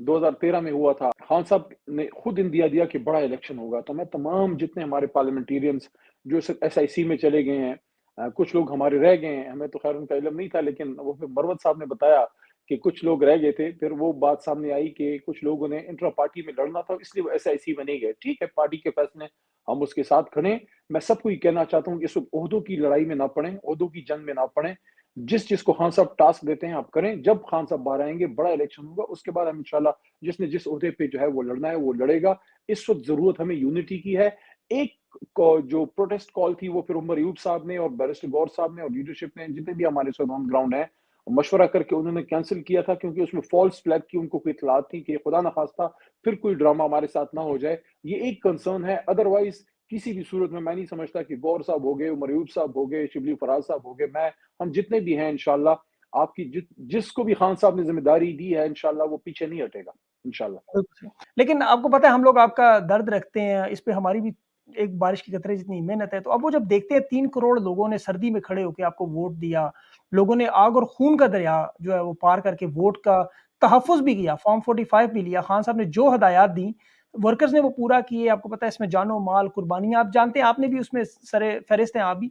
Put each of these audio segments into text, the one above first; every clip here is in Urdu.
2013 میں ہوا تھا، خان صاحب نے خود اندیا دیا کہ بڑا الیکشن ہوگا، تو میں تمام جتنے ہمارے پارلیمنٹیرینز جو ایس آئی سی میں چلے گئے ہیں، کچھ لوگ ہمارے رہ گئے ہیں، ہمیں تو خیر ان کا علم نہیں تھا، لیکن وہ پھر مروت صاحب نے بتایا کہ کچھ لوگ رہ گئے تھے، پھر وہ بات سامنے آئی کہ کچھ لوگوں نے انٹرا پارٹی میں لڑنا تھا، اس لیے وہ ایس آئی سی میں نہیں گئے. ٹھیک ہے، پارٹی کے فیصلے، ہم اس کے ساتھ کھڑے. میں سب کو یہ کہنا چاہتا ہوں کہ اس وقت عہدوں کی لڑائی میں نہ پڑیں، عہدوں کی جنگ میں نہ پڑیں. جس کو خان صاحب ٹاسک دیتے ہیں آپ کریں. جب خان صاحب باہر آئیں گے بڑا الیکشن ہوگا، اس کے بعد ہم انشاءاللہ جس نے جس عہدے پہ جو ہے وہ لڑنا ہے وہ لڑے گا. اس وقت ضرورت ہمیں یونٹی کی ہے. ایک جو پروٹیسٹ کال تھی وہ پھر عمر ایوب صاحب نے اور بیرسٹر غور صاحب نے اور لیڈرشپ نے جتنے بھی ہمارے ساتھ آن گراؤنڈ ہیں مشورہ کر کے انہوں نے کینسل کیا تھا، کیونکہ اس میں فالس فلیگ کی ان کو کوئی اطلاعات تھی کہ خدا نخواستہ پھر کوئی ڈرامہ ہمارے ساتھ نہ ہو جائے. یہ ایک کنسرن ہے. ادروائز کسی بھی صورت میں نہیں سمجھتا کہ غور صاحب ہو گئے، عمر ایوب صاحب ہو گئے، شبلی فراز صاحب ہو گئے، ہم جتنے بھی ہیں انشاءاللہ آپ کی جس کو بھی خان صاحب نے ذمہ داری دی ہے انشاءاللہ وہ پیچھے نہیں ہٹے گا انشاءاللہ. لیکن آپ کو پتہ ہے ہم لوگ آپ کا درد رکھتے ہیں، اس پہ ہماری بھی ایک بارش کی قطرے جتنی محنت ہے. تو اب وہ جب دیکھتے ہیں 3 کروڑ لوگوں نے سردی میں کھڑے ہو کے آپ کو ووٹ دیا، لوگوں نے آگ اور خون کا دریا جو ہے وہ پار کر کے ووٹ کا تحفظ بھی کیا، فارم 45 بھی لیا، خان صاحب نے جو ہدایات دی ورکرز نے وہ پورا کیے. آپ کو پتہ ہے اس میں جان و مال قربانیاں آپ جانتے ہیں، آپ نے بھی اس میں سر فہرست ہیں آپ بھی.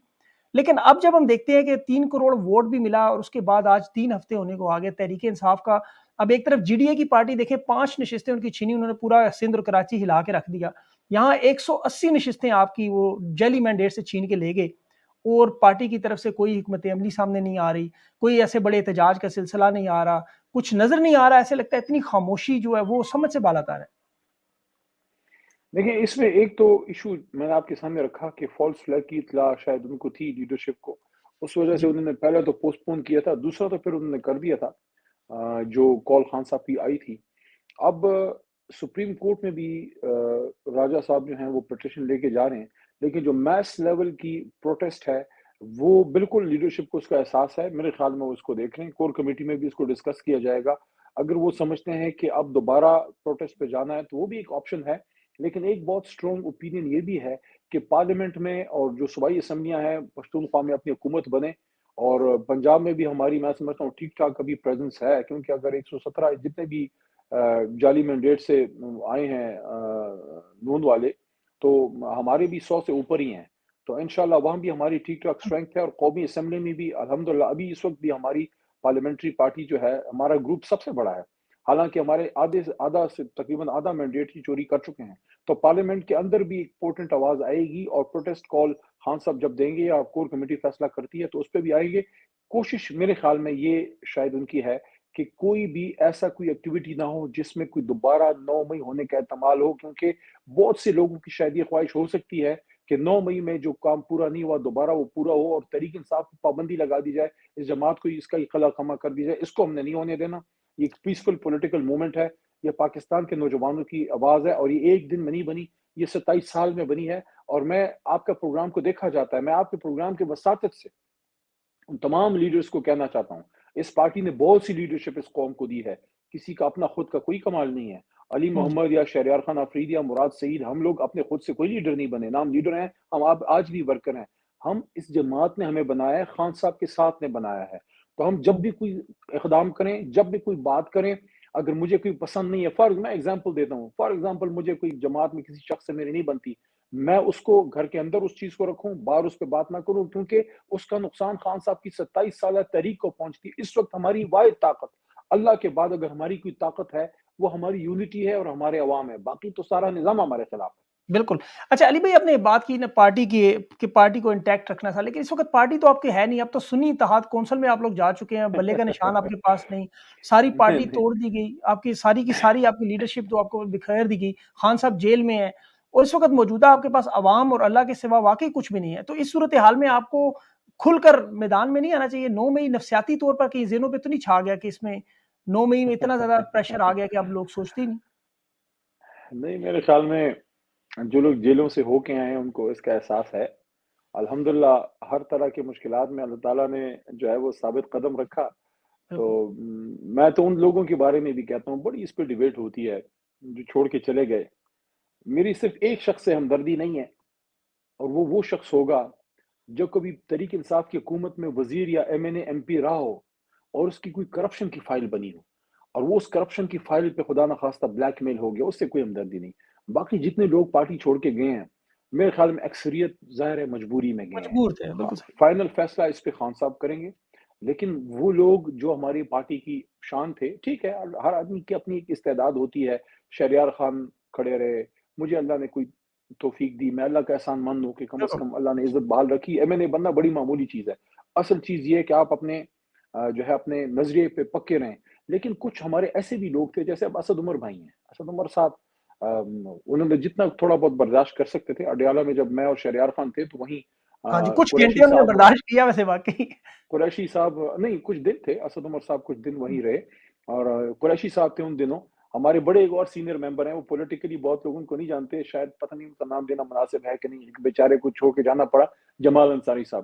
لیکن اب جب ہم دیکھتے ہیں کہ 3 کروڑ ووٹ بھی ملا اور اس کے بعد آج 3 ہفتے ہونے کو آگے تحریک انصاف کا، اب ایک طرف جی ڈی اے کی پارٹی دیکھیں 5 نشستیں ان کی چھینی، انہوں نے پورا سندھ اور کراچی ہلا کے رکھ دیا. یہاں 180 نشستیں آپ کی وہ جعلی مینڈیٹ سے چھین کے لے گئے اور پارٹی کی طرف سے کوئی حکمت عملی سامنے نہیں آ رہی، کوئی ایسے بڑے احتجاج کا سلسلہ نہیں آ رہا، کچھ نظر نہیں آ رہا. ایسے لگتا ہے اتنی خاموشی جو ہے وہ سمجھ سے بالا تر ہے. دیکھیں اس میں ایک تو ایشو میں نے آپ کے سامنے رکھا کہ فالس فلیگ کی اطلاع شاید ان کو تھی لیڈرشپ کو، اس وجہ سے جی انہوں نے پہلے تو پوسٹ پون کیا تھا، دوسرا تو پھر انہوں نے کر دیا تھا جو کال خان صاحب کی آئی تھی. اب سپریم کورٹ میں بھی راجہ صاحب جو ہیں وہ پٹیشن لے کے جا رہے ہیں، لیکن جو میس لیول کی پروٹیسٹ ہے وہ بالکل لیڈرشپ کو اس کا احساس ہے. میرے خیال میں وہ اس کو دیکھ رہے ہیں، کور کمیٹی میں بھی اس کو ڈسکس کیا جائے گا. اگر وہ سمجھتے ہیں کہ اب دوبارہ پروٹیسٹ پہ جانا ہے تو وہ بھی ایک آپشن ہے. لیکن ایک بہت سٹرونگ اوپینین یہ بھی ہے کہ پارلیمنٹ میں اور جو صوبائی اسمبلیاں ہیں پشتونخوا میں اپنی حکومت بنے، اور پنجاب میں بھی ہماری میں سمجھتا ہوں ٹھیک ٹھاک ابھی پریزنس ہے، کیونکہ اگر 117 جتنے بھی جعلی مینڈیٹ سے آئے ہیں نون والے تو ہمارے بھی 100 سے اوپر ہی ہیں. تو انشاءاللہ وہاں بھی ہماری ٹھیک ٹھاک اسٹرینتھ ہے، اور قومی اسمبلی میں بھی الحمدللہ ابھی اس وقت بھی ہماری پارلیمنٹری پارٹی جو ہے ہمارا گروپ سب سے بڑا ہے، حالانکہ ہمارے آدھا سے تقریباً آدھا مینڈیٹ ہی چوری کر چکے ہیں. تو پارلیمنٹ کے اندر بھی ایک پورٹنٹ آواز آئے گی، اور پروٹیسٹ کال خان صاحب جب دیں گے یا کور کمیٹی فیصلہ کرتی ہے تو اس پہ بھی آئیں گے. کوشش میرے خیال میں یہ شاید ان کی ہے کہ کوئی بھی ایسا کوئی ایکٹیویٹی نہ ہو جس میں کوئی دوبارہ 9 مئی ہونے کا احتمال ہو، کیونکہ بہت سے لوگوں کی شاید یہ خواہش ہو سکتی ہے کہ 9 مئی میں جو کام پورا نہیں ہوا دوبارہ وہ پورا ہو اور تحریک انصاف کی پابندی لگا دی جائے، اس جماعت کو اس کا خلا خمہ کر دی جائے. اس کو ہم نے نہیں ہونے دینا. یہ ایک پیسفل پولیٹیکل موومنٹ ہے، یہ پاکستان کے نوجوانوں کی آواز ہے، اور یہ ایک دن میں نہیں بنی، یہ 27 سال میں بنی ہے. اور میں آپ کا پروگرام کو دیکھا جاتا ہے، میں آپ کے پروگرام کے وساطت سے ان تمام لیڈرز کو کہنا چاہتا ہوں، اس پارٹی نے بہت سی لیڈرشپ اس قوم کو دی ہے، کسی کا اپنا خود کا کوئی کمال نہیں ہے. علی محمد یا شہریار خان آفریدی یا مراد سعید، ہم لوگ اپنے خود سے کوئی لیڈر نہیں بنے، نہ ہم لیڈر ہیں، ہم آج بھی ورکر ہیں. ہم اس جماعت نے ہمیں بنایا ہے، خان صاحب کے ساتھ نے بنایا ہے. تو ہم جب بھی کوئی اقدام کریں، جب بھی کوئی بات کریں، اگر مجھے کوئی پسند نہیں ہے، میں ایگزامپل دیتا ہوں، فار ایگزامپل مجھے کوئی جماعت میں کسی شخص سے میری نہیں بنتی، میں اس کو گھر کے اندر اس چیز کو رکھوں، باہر اس پہ بات نہ کروں، کیونکہ اس کا نقصان خان صاحب کی 27 سالہ تحریک کو پہنچتی. اس وقت ہماری واحد طاقت اللہ کے بعد اگر ہماری کوئی طاقت ہے وہ ہماری یونٹی ہے اور ہمارے عوام ہے، باقی تو سارا نظام ہمارے خلاف ہے. بالکل. اچھا علی بھائی، آپ نے بات کی نا پارٹی کی کہ پارٹی کو انٹیکٹ رکھنا تھا، لیکن اس وقت پارٹی تو آپ کے ہے نہیں. اب تو سنی اتحاد کونسل میں آپ لوگ جا چکے ہیں، بلے کا نشان آپ کے پاس نہیں، ساری پارٹی نہیں توڑ دی گئی، آپ کی ساری کی ساری آپ کی لیڈرشپ تو آپ کو بکھیر دی گئی، خان صاحب جیل میں ہیں، اور اس وقت موجودہ آپ کے پاس عوام اور اللہ کے سوا واقعی کچھ بھی نہیں ہے. تو اس صورتحال میں آپ کو کھل کر میدان میں نہیں آنا چاہیے؟ 9 مئی نفسیاتی طور پر کہیں ذہنوں پہ تو نہیں چھا گیا کہ اس میں 9 مئی میں اتنا زیادہ پریشر آ گیا کہ اب لوگ سوچتے ہی نہیں؟ نہیں، میرے خیال میں جو لوگ جیلوں سے ہو کے آئے ہیں ان کو اس کا احساس ہے. الحمدللہ ہر طرح کے مشکلات میں اللہ تعالیٰ نے جو ہے وہ ثابت قدم رکھا. تو بالکل. میں تو ان لوگوں کے بارے میں بھی کہتا ہوں، بڑی اس پہ ڈیبیٹ ہوتی ہے جو چھوڑ کے چلے گئے. میری صرف ایک شخص سے ہمدردی نہیں ہے، اور وہ شخص ہوگا جو کبھی تحریک انصاف کی حکومت میں وزیر یا M N A M P رہا ہو اور اس کی کوئی کرپشن کی فائل بنی ہو، اور وہ اس کرپشن کی فائل پہ خدا نخواستہ بلیک میل ہو گیا، اس سے کوئی ہمدردی نہیں. باقی جتنے لوگ پارٹی چھوڑ کے گئے ہیں میرے خیال میں اکثریت ظاہر ہے مجبوری میں گئے ہیں. مجبور تھے، بالکل صحیح. فائنل فیصلہ اس پہ خان صاحب کریں گے، لیکن وہ لوگ جو ہماری پارٹی کی شان تھے، ٹھیک ہے ہر آدمی کی اپنی ایک استعداد ہوتی ہے. شہریار خان کھڑے رہے، مجھے اللہ نے کوئی توفیق دی، میں اللہ کا احسان مند ہوں کہ کم از بالکل کم اللہ نے عزت بحال رکھی. ایم این اے بننا بڑی معمولی چیز ہے. اصل چیز یہ ہے کہ آپ اپنے جو ہے اپنے نظریے پہ پکے رہیں. لیکن کچھ ہمارے ایسے بھی لوگ تھے جیسے اب اسد عمر بھائی ہیں. اسد عمر صاحب انہوں نے جتنا تھوڑا بہت برداشت کر سکتے تھے. اڈیالہ میں جب میں اور شہریار خان تھے تو وہیں ہاں جی، کچھ قریشی گھنٹے انہوں نے صاحب برداشت کیا ویسے واقعی. قریشی صاحب نہیں کچھ دن تھے، اسد عمر صاحب کچھ دن وہیں رہے. اور قریشی صاحب تھے ان دنوں. ہمارے بڑے ایک اور سینئر ممبر ہیں، وہ پولیٹیکلی بہت لوگوں کو نہیں جانتے، شاید پتہ نہیں ان کا نام دینا مناسب ہے کہ نہیں، ایک بیچارے کو چھوڑ کے جانا پڑا، جمال انصاری صاحب.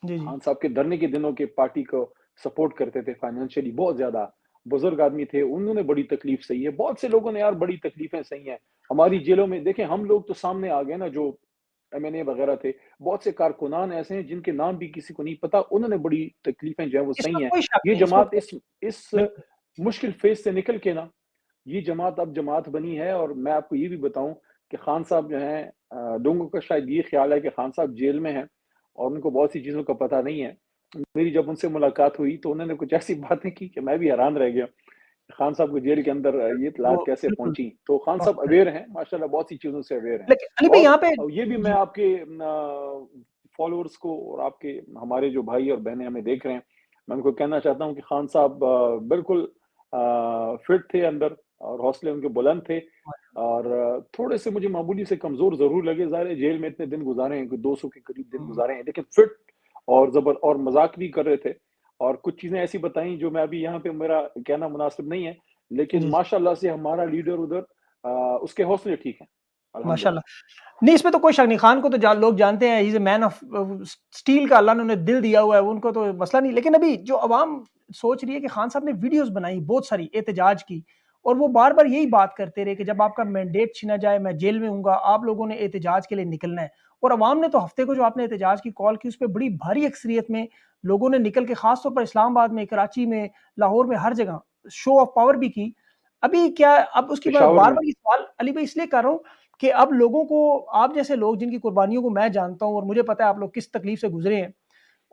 جی جی خان صاحب کے دھرنے کے دنوں کے پارٹی کو سپورٹ کرتے تھے فائنینشلی، بہت زیادہ بزرگ آدمی تھے. انہوں نے بڑی تکلیف سہی ہے. بہت سے لوگوں نے یار بڑی تکلیفیں سہی ہیں ہماری جیلوں میں. دیکھیں ہم لوگ تو سامنے آ گئے نا، جو ایم این اے وغیرہ تھے، بہت سے کارکنان ایسے ہیں جن کے نام بھی کسی کو نہیں پتا، انہوں نے بڑی تکلیفیں جو ہیں وہ اس سہی میں ہیں. کوئی شک یہ نہیں، اس میں جماعت اس بالکل مشکل فیز سے نکل کے نا، یہ جماعت اب جماعت بنی ہے. اور میں آپ کو یہ بھی بتاؤں کہ خان صاحب جو ہیں، لوگوں کا شاید یہ خیال ہے کہ خان صاحب جیل میں ہیں اور ان کو بہت سی چیزوں کا پتہ نہیں ہے. میری جب ان سے ملاقات ہوئی تو انہوں نے کچھ ایسی باتیں کی کہ میں بھی حیران رہ گیا. خان صاحب کو جیل کے اندر یہ وہ اطلاعات کیسے بالکل پہنچی. تو خان صاحب واقعی. اویئر ہیں ماشاءاللہ، بہت سی چیزوں سے اویئر ہیں. لیکن علی بھائی اور یہاں پہ یہ بھی میں جی آپ کے فالوورز کو اور آپ کے ہمارے جو بھائی اور بہنیں ہمیں دیکھ رہے ہیں، میں ان کو کہنا چاہتا ہوں کہ خان صاحب بالکل فٹ تھے اندر، اور حوصلے ان کے بلند تھے. اور تھوڑے سے مجھے معمولی سے کمزور ضرور لگے، ظاہر ہے جیل میں اتنے دن گزارے ہیں، 200 کے قریب دن گزارے ہیں، لیکن فٹ اور اور مذاق بھی کر رہے تھے. اور کچھ چیزیں ایسی بتائیں جو میں ابھی یہاں پہ میرا کہنا مناسب نہیں ہے، لیکن جی ماشاءاللہ سے ہمارا لیڈر ادھر اس کے حوصلے ٹھیک ہیں ماشاء الحمدللہ. اللہ. نہیں اس میں تو کوئی شک نہیں، خان کو تو لوگ جانتے ہیں، ہی از اے مین آف اسٹیل کا، اللہ نے انہیں دل دیا ہوا ہے، ان کو تو مسئلہ نہیں. لیکن ابھی جو عوام سوچ رہی ہے کہ خان صاحب نے ویڈیوز بنائی بہت ساری احتجاج کی، اور وہ بار بار یہی بات کرتے رہے کہ جب آپ کا مینڈیٹ چھینا جائے میں جیل میں ہوں گا، آپ لوگوں نے احتجاج کے لیے نکلنا ہے. اور عوام نے تو ہفتے کو جو آپ نے احتجاج کی کال کی، اس پہ بڑی بھاری اکثریت میں لوگوں نے نکل کے، خاص طور پر اسلام آباد میں، کراچی میں، لاہور میں، ہر جگہ شو آف پاور بھی کی. ابھی کیا اب اس کی بار پشاور بار میں یہ سوال علی بھائی اس لیے کر رہا ہوں کہ اب لوگوں کو، آپ جیسے لوگ جن کی قربانیوں کو میں جانتا ہوں اور مجھے پتا ہے آپ لوگ کس تکلیف سے گزرے ہیں،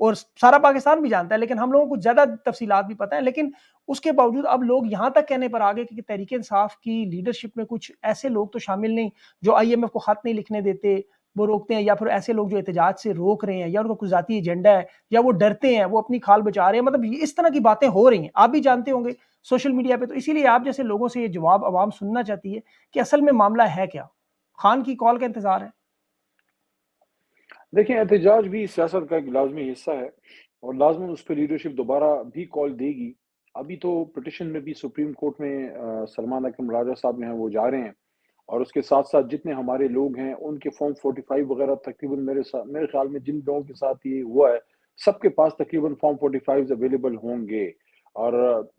اور سارا پاکستان بھی جانتا ہے، لیکن ہم لوگوں کو زیادہ تفصیلات بھی پتہ ہیں. لیکن اس کے باوجود اب لوگ یہاں تک کہنے پر آگے کہ تحریک انصاف کی لیڈرشپ میں کچھ ایسے لوگ تو شامل نہیں جو آئی ایم ایف کو خط نہیں لکھنے دیتے، وہ روکتے ہیں، یا پھر ایسے لوگ جو احتجاج سے روک رہے ہیں، یا ان کا کوئی ذاتی ایجنڈا ہے، یا وہ ڈرتے ہیں، وہ اپنی کھال بچا رہے ہیں. مطلب اس طرح کی باتیں ہو رہی ہیں، آپ بھی جانتے ہوں گے سوشل میڈیا پہ. تو اسی لیے آپ جیسے لوگوں سے یہ جواب عوام سننا چاہتی ہے کہ اصل میں معاملہ ہے کیا. خان کی کال کا انتظار ہے. دیکھیں احتجاج بھی سیاست کا ایک لازمی حصہ ہے، اور لازماً اس پہ لیڈرشپ دوبارہ بھی کال دے گی. ابھی تو پٹیشن میں بھی سپریم کورٹ میں سلمان اکرم راجہ صاحب جو ہیں وہ جا رہے ہیں، اور اس کے ساتھ ساتھ جتنے ہمارے لوگ ہیں ان کے فارم 45 وغیرہ تقریباً میرے خیال میں جن لوگوں کے ساتھ یہ ہوا ہے سب کے پاس تقریباً فارم 45 اویلیبل ہوں گے. اور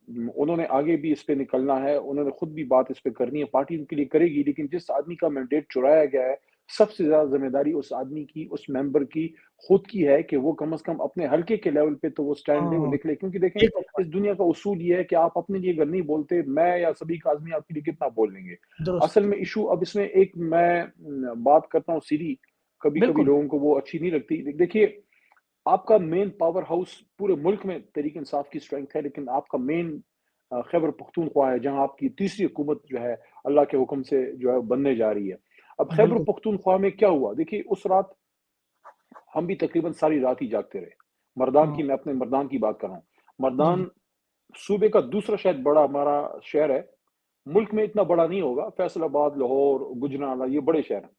انہوں نے آگے بھی اس پہ نکلنا ہے، انہوں نے خود بھی بات اس پہ کرنی ہے، پارٹی ان کے لیے کرے گی. لیکن جس آدمی کا مینڈیٹ چرایا گیا ہے، سب سے زیادہ ذمہ داری اس آدمی کی، اس ممبر کی خود کی ہے کہ وہ کم از کم اپنے حلقے کے لیول پہ تو وہ سٹینڈ لے، وہ نکلے. کیونکہ دیکھیں ایک اور اس دنیا کا اصول یہ ہے کہ آپ اپنے لیے اگر نہیں بولتے، میں یا صدیق اعظمی آپ کے لیے کتنا بول لیں گے. اصل درست میں ایشو اب اس میں ایک میں بات کرتا ہوں سیدھی، کبھی کبھی بالکل لوگوں کو وہ اچھی نہیں لگتی. دیکھیے آپ کا مین پاور ہاؤس پورے ملک میں تحریک انصاف کی سٹرینگتھ ہے، لیکن آپ کا مین خیبر پختونخوا ہے جہاں آپ کی تیسری حکومت جو ہے اللہ کے حکم سے جو ہے بننے جا رہی ہے. اب خیبر بالکل پختونخوا میں کیا ہوا؟ دیکھیے اس رات ہم بھی تقریباً ساری رات ہی جاگتے رہے. مردان کی، میں اپنے مردان کی بات کر رہا ہوں. جی جی مردان صوبے کا دوسرا شاید بڑا ہمارا شہر ہے، ملک میں اتنا بڑا نہیں ہوگا، فیصل آباد، لاہور، گجرانوالہ یہ بڑے شہر ہیں.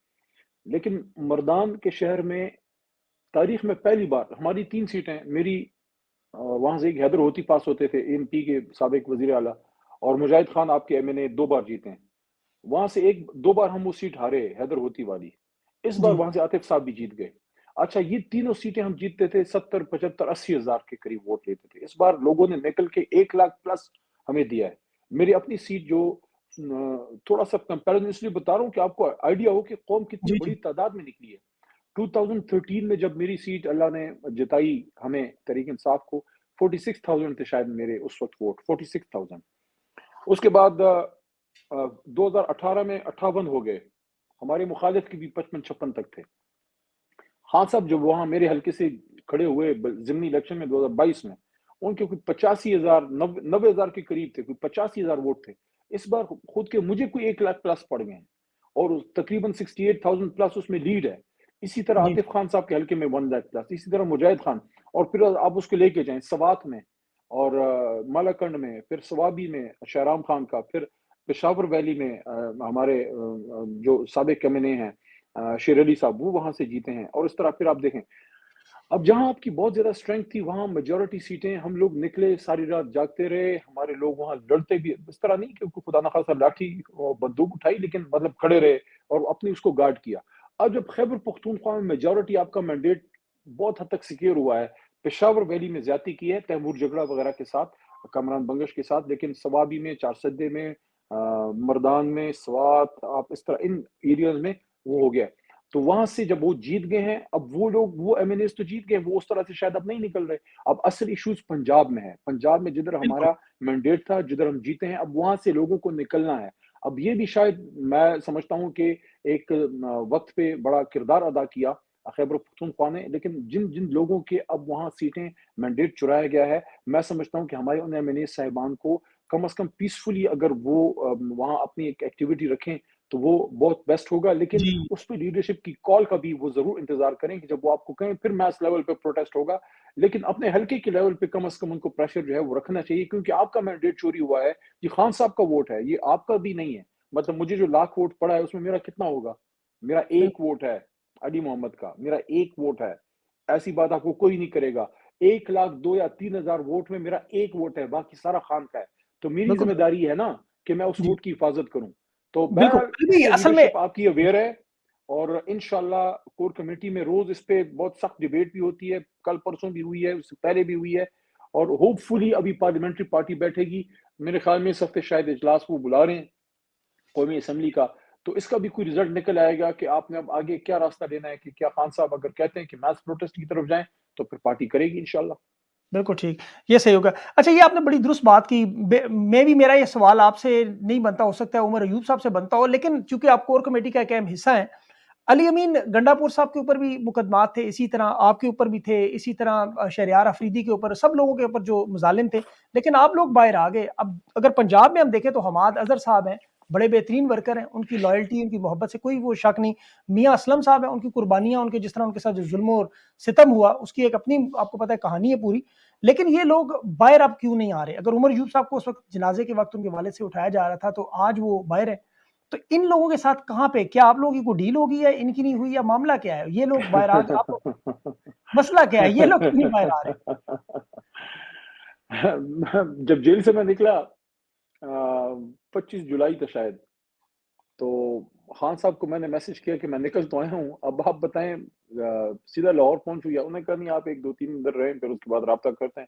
لیکن مردان کے شہر میں تاریخ میں پہلی بار ہماری 3 سیٹیں، میری وہاں سے ایک حیدر ہوتی پاس ہوتے تھے ایم پی کے سابق وزیر اعلیٰ، اور مجاہد خان آپ کے ایم این اے 2 بار جیتے ہیں. وہاں سے 2 بار ہم وہ سیٹ ہارے حیدر ہوتی والی. اس بار جی وہاں سے عاطف صاحب بھی جیت گئے. اچھا یہ تینوں سیٹیں ہم جیتتے تھے 70 75 80 ہزار کے قریب ووٹ لیتے تھے. اس بار لوگوں نے نکل کے 1 لاکھ پلس ہمیں دیا ہے. میری اپنی سیٹ جو تھوڑا سا کمپیرزن اس لیے بتا رہا ہوں کہ آپ کو آئیڈیا ہو کہ قوم کتنی جی بڑی جی تعداد میں نکلی ہے. 2013 میں جب میری سیٹ اللہ نے جتائی ہمیں تحریک انصاف کو، 46,000 تھے شاید میرے اس وقت ووٹ، 46,000. اس کے بعد 2018 میں 58 ہو گئے، ہمارے مخالف کی بھی 55-56 تک تھے۔ خان صاحب جب وہاں میرے حلقے سے کھڑے ہوئے ضمنی الیکشن میں 2022 میں، ان کے کوئی 85,000 90,000 کے قریب تھے، کوئی 85,000 ووٹ تھے۔ اس بار خود کے مجھے کوئی 1 لاکھ پلس پڑ گئے ہیں اور تقریباً 68,000 پلس اس میں لیڈ ہے۔ اسی طرح جی عاطف خان صاحب کے حلقے میں 1 لاکھ پلس، اسی طرح مجاہد خان، اور پھر آپ اس کو لے کے جائیں سوات میں اور مالاکنڈ میں، پھر سوابی میں شہرام خان کا، پھر پشاور ویلی میں ہمارے جو سابق ایم این اے ہیں شیر علی صاحب، وہ وہاں سے جیتے ہیں۔ اور اس طرح پھر آپ دیکھیں اب جہاں آپ کی بہت زیادہ اسٹرینتھ تھی وہاں میجورٹی سیٹیں ہم لوگ نکلے، ساری رات جاگتے رہے، ہمارے لوگ وہاں لڑتے بھی، اس طرح نہیں کہ خدا نخواستہ لاٹھی اور بندوق اٹھائی، لیکن مطلب کھڑے رہے اور اپنی اس کو گارڈ کیا۔ اب جب خیبر پختونخوا میں میجورٹی آپ کا مینڈیٹ بہت حد تک سیکیور ہوا ہے، پشاور ویلی میں زیادتی کی ہے تیمور جگڑا وغیرہ کے ساتھ، کامران بنگش کے ساتھ، لیکن سوابی میں، چارسدے میں، مردان میں، سوات، آپ اس طرح ان ایریاز میں وہ ہو گیا۔ تو وہاں سے جب وہ جیت گئے ہیں، اب وہ لوگ وہ ایم این ایز تو جیت گئے، وہ اس طرح سے شاید اب نہیں نکل رہے۔ اب اصل ایشوز پنجاب میں ہے، پنجاب میں جدھر بالکل ہمارا مینڈیٹ تھا، جدھر ہم جیتے ہیں، اب وہاں سے لوگوں کو نکلنا ہے۔ اب یہ بھی شاید میں سمجھتا ہوں کہ ایک وقت پہ بڑا کردار ادا کیا خیبر پختونخوا نے، لیکن جن جن لوگوں کے اب وہاں سیٹیں مینڈیٹ چرایا گیا ہے، میں سمجھتا ہوں کہ ہمارے ان ایم این اے صاحبان کو کم از کم پیسفلی اگر وہ وہاں اپنی ایک ایکٹیویٹی رکھیں تو وہ بہت بیسٹ ہوگا، لیکن جی اس پہ لیڈرشپ کی کال کا بھی وہ ضرور انتظار کریں کہ جب وہ آپ کو کہیں پھر میس لیول پہ پروٹیسٹ ہوگا، لیکن اپنے حلقے کے لیول پہ کم از کم ان کو پریشر جو ہے وہ رکھنا چاہیے، کیونکہ آپ کا مینڈیٹ چوری ہوا ہے، یہ خان صاحب کا ووٹ ہے، یہ آپ کا بھی نہیں ہے۔ مطلب مجھے جو لاکھ ووٹ پڑا ہے اس میں میرا کتنا ہوگا؟ میرا ایک بالکل ووٹ ہے علی محمد کا، میرا ایک ووٹ ہے۔ ایسی بات آپ کو کوئی نہیں کرے گا۔ 1,02,000 یا 3,000 ووٹ میں میرا ایک ووٹ ہے، باقی سارا خان کا ہے، تو میری بالکل ذمہ داری ہے نا کہ میں اس جی ووٹ کی حفاظت کروں۔ تو بالکل بہرحال اس نہیں پہ اصل میں لیڈرشپ آپ کی اویئر ہے، اور انشاءاللہ کور کمیٹی میں روز اس پہ بہت سخت ڈیبیٹ بھی ہوتی ہے، کل پرسوں بھی ہوئی ہے، اس سے پہلے بھی ہوئی ہے، اور ہوپ فلی ابھی پارلیمنٹری پارٹی بیٹھے گی، میرے خیال میں اس ہفتے شاید اجلاس وہ بلا رہے ہیں قومی اسمبلی کا، تو اس کا بھی کوئی رزلٹ نکل آئے گا کہ آپ نے اب آگے کیا راستہ لینا ہے، کہ کیا خان صاحب اگر کہتے ہیں کہ میس پروٹیسٹ کی طرف جائیں تو پھر پارٹی کرے گی انشاءاللہ۔ بالکل ٹھیک، یہ صحیح ہوگا۔ اچھا یہ آپ نے بڑی درست بات کی، میں بھی میرا یہ سوال آپ سے نہیں بنتا، ہو سکتا ہے عمر ایوب صاحب سے بنتا ہو، لیکن چونکہ آپ کور کمیٹی کا ایک اہم حصہ ہیں، علی امین گنڈا پور صاحب کے اوپر بھی مقدمات تھے، اسی طرح آپ کے اوپر بھی تھے، اسی طرح شہریار افریدی کے اوپر، سب لوگوں کے اوپر جو مظالم تھے، لیکن آپ لوگ باہر آ گئے۔ اب اگر پنجاب میں ہم دیکھیں تو حماد اظہر صاحب ہیں، بڑے بہترین ورکر ہیں، ان کی لائلٹی، ان کی محبت سے کوئی وہ شک نہیں۔ میاں اسلم صاحب ہیں، ان کی قربانیاں، ان کے جس طرح ان کے ساتھ جو ظلم اور ستم ہوا اس کی ایک اپنی آپ کو پتہ ہے کہانی ہے پوری، لیکن یہ لوگ باہر اب کیوں نہیں آ رہے؟ اگر عمر ایوب صاحب کو اس وقت جنازے کے وقت ان کے والد سے اٹھایا جا رہا تھا تو آج وہ باہر ہیں، تو ان لوگوں کے ساتھ کہاں پہ، کیا آپ لوگوں کی کوئی ڈیل ہوگی یا ان کی نہیں ہوئی، یا معاملہ کیا ہے؟ یہ لوگ باہر آ آپ لوگ مسئلہ کیا ہے؟ یہ لوگ کیوں نہیں باہر آ رہے؟ جب جیل سے میں نکلا 25 جولائی تھا شاید، تو خان صاحب کو میں نے میسج کیا کہ میں نکل تو آیا ہوں، اب آپ بتائیں سیدھا لاہور پہنچوں، یا انہوں نے کہا نہیں آپ 1-2-3 دن رہیں پھر اس کے بعد رابطہ کرتے ہیں۔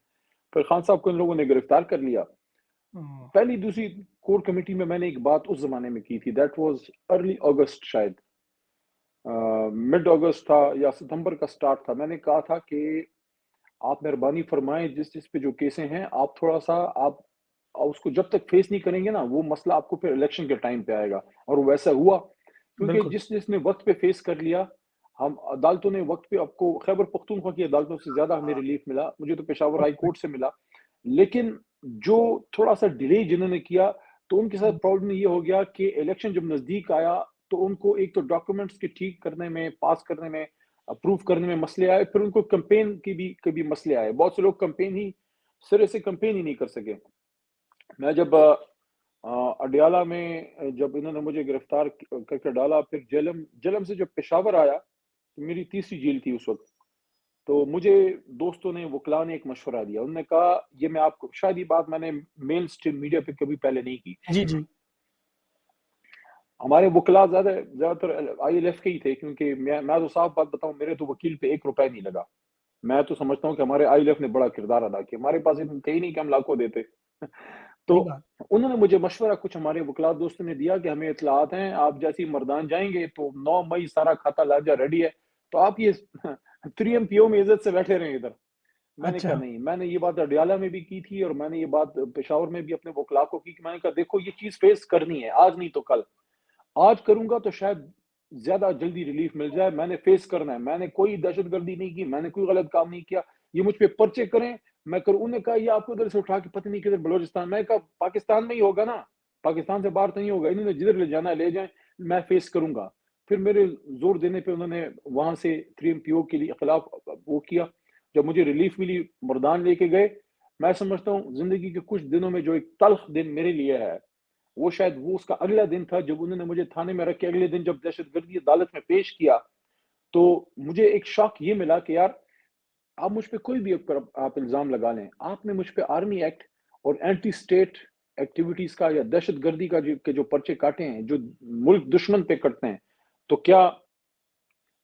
پھر خان صاحب کو ان لوگوں نے گرفتار کر لیا۔ پہلی دوسری کور کمیٹی میں نے ایک بات اس زمانے میں کی تھی، دیٹ واز ارلی اگست، شاید مڈ اگست تھا یا ستمبر کا سٹارٹ تھا، میں نے کہا تھا کہ آپ مہربانی فرمائیں جس پہ جو کیسیں ہیں آپ تھوڑا سا آپ اس کو جب تک فیس نہیں کریں گے نا، وہ مسئلہ آپ کو پھر الیکشن کے ٹائم پہ آئے گا، اور ویسا ہوا، کیونکہ بالکل جس نے وقت پہ فیس کر لیا، ہم عدالتوں نے وقت پہ، آپ کو خیبر پختونخوا کی عدالتوں سے زیادہ ہمیں ریلیف ملا، مجھے تو پشاور ہائی کورٹ سے ملا، لیکن جو تھوڑا سا ڈیلے جنہوں نے کیا تو ان کے ساتھ پرابلم یہ ہو گیا کہ الیکشن جب نزدیک آیا تو ان کو ایک تو ڈاکومنٹس کے ٹھیک کرنے میں، پاس کرنے میں، اپروو کرنے میں مسئلے آئے، پھر ان کو کمپین کی بھی کبھی مسئلے آئے، بہت سے لوگ کمپین ہی سرے سے کمپین ہی نہیں کر سکے۔ میں جب اڈیالہ میں جب انہوں نے مجھے گرفتار کر کے ڈالا، پھر جیلم سے جب پشاور آیا تو میری تیسری جیل تھی اس وقت، تو مجھے دوستوں نے، وکلاء نے ایک مشورہ دیا، انہوں نے کہا یہ میں آپ کو، شاید یہ بات میں نے مین اسٹریم میڈیا پہ کبھی پہلے نہیں کی، جی جی ہمارے وکلاء زیادہ تر آئی ایل ایف کے ہی تھے، کیونکہ میں تو صاف بات بتاؤں، میرے تو وکیل پہ 1 روپے نہیں لگا، میں تو سمجھتا ہوں کہ ہمارے آئی ایل ایف نے بڑا کردار ادا کیا، ہمارے پاس اتنے تھے ہی نہیں کہ ہم لاکھوں دیتے۔ تو صحیح بات انہوں نے مجھے مشورہ، کچھ ہمارے وکلاء دوستوں نے دیا کہ ہمیں اطلاعات ہیں آپ جیسی مردان جائیں گے تو 9 مئی سارا کھاتا لاجا ریڈی ہے، تو آپ یہ 3 MPO میں عزت سے بیٹھے رہیں ادھر۔ میں نے کہا نہیں. میں نے یہ بات اڈیالہ میں بھی کی تھی اور میں نے یہ بات پشاور میں بھی اپنے وکلاء کو کی کہ میں نے کہا دیکھو یہ چیز فیس کرنی ہے, آج نہیں تو کل. آج کروں گا تو شاید زیادہ جلدی ریلیف مل جائے. میں نے فیس کرنا ہے. میں نے کوئی دہشت گردی نہیں کی, میں نے کوئی غلط کام نہیں کیا. یہ مجھ پہ پرچے کریں میں کروں. انہوں نے کہا یہ آپ کو ادھر سے اٹھا کے پتہ نہیں کدھر بلوچستان. میں نے کہا پاکستان میں ہی ہوگا نا, پاکستان سے باہر تو نہیں ہوگا. انہوں نے جدھر لے جانا ہے لے جائیں, میں فیس کروں گا. پھر میرے زور دینے پہ انہوں نے وہاں سے 3MPO کے لیے خلاف وہ کیا. جب مجھے ریلیف ملی مردان لے کے گئے. میں سمجھتا ہوں زندگی کے کچھ دنوں میں جو ایک تلخ دن میرے لیے ہے وہ شاید وہ اس کا اگلا دن تھا جب انہوں نے مجھے تھانے میں رکھ کے اگلے دن جب دہشت گردی عدالت میں پیش کیا تو مجھے ایک شاک یہ ملا کہ یار آپ مجھ پہ کوئی بھی آپ الزام لگا لیں, آپ نے مجھ پہ آرمی ایکٹ اور اینٹی اسٹیٹ ایکٹیویٹیز کا یا دہشت گردی کا جو پرچے کاٹے ہیں جو ملک دشمن پہ کٹتے ہیں, تو کیا